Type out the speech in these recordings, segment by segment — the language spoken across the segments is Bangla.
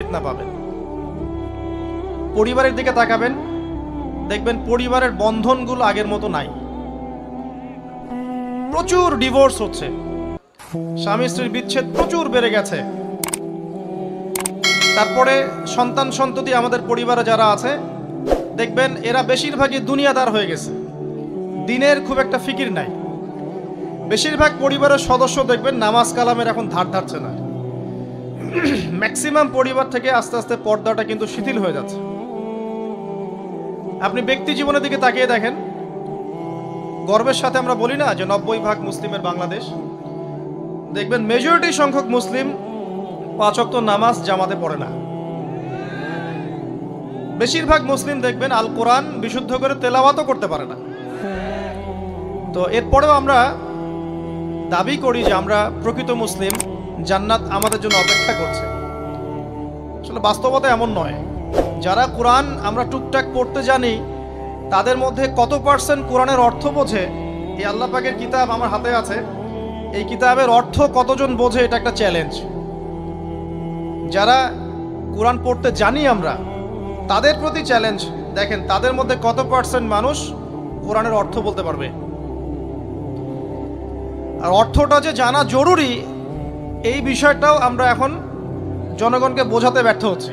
ফিতনা পাবেন। পরিবারের দিকে তাকাবেন, দেখবেন পরিবারের বন্ধনগুলো আগের মতো নাই। প্রচুর ডিভোর্স হচ্ছে, স্বামী স্ত্রীর বিচ্ছেদ প্রচুর বেড়ে গেছে। তারপরে সন্তান সন্ততি আমাদের পরিবারে যারা আছে দেখবেন এরা বেশিরভাগই দুনিয়াদার হয়ে গেছে, দিনের খুব একটা ফিকির নাই। বেশিরভাগ পরিবারের সদস্য দেখবেন নামাজ কালামের এখন ধার ধারছে না। ম্যাক্সিমাম পরিবার থেকে আস্তে আস্তে পর্দাটা কিন্তু শিথিল হয়ে যাচ্ছে। আপনি ব্যক্তি জীবনের দিকে তাকিয়ে দেখেন, গর্বের সাথে আমরা বলি না যে 90% মুসলিমের বাংলাদেশ, দেখবেন মেজরিটি সংখ্যক মুসলিম 5 ওয়াক্ত নামাজ জামাতে পড়ে না। বেশিরভাগ মুসলিম দেখবেন আল কোরআন বিশুদ্ধ করে তেলাওয়াতও করতে পারে না। তো এরপরেও আমরা দাবি করি যে আমরা প্রকৃত মুসলিম, জান্নাত আমাদের জন্য অপেক্ষা করছে। আসলে বাস্তবতা এমন নয়। যারা কোরআন আমরা টুকটাক পড়তে জানি তাদের মধ্যে কত পার্সেন্ট কোরআনের অর্থ বোঝে, এই আল্লাহ পাকের কিতাব আমার হাতে আছে, এই কিতাবের অর্থ কতজন বোঝে এটা একটা চ্যালেঞ্জ। যারা কোরআন পড়তে জানি আমরা তাদের প্রতি চ্যালেঞ্জ, দেখেন তাদের মধ্যে কত পার্সেন্ট মানুষ কোরআনের অর্থ বলতে পারবে। আর অর্থটা যে জানা জরুরি এই বিষয়টাও আমরা এখন জনগণকে বোঝাতে ব্যর্থ হচ্ছি।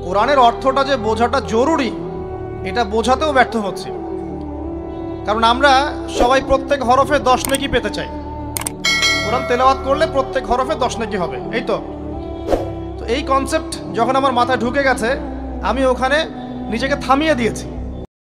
কোরআনের অর্থটা যে বোঝাটা জরুরি এটা বোঝাতেও ব্যর্থ হচ্ছি। কারণ আমরা সবাই প্রত্যেক হরফে 10 নেকি পেতে চাই। কোরআন তেলাওয়াত করলে প্রত্যেক হরফে 10 নেকি হবে, এই তো। এই কনসেপ্ট যখন আমার মাথায় ঢুকে গেছে আমি ওখানে নিজেকে থামিয়ে দিয়েছি।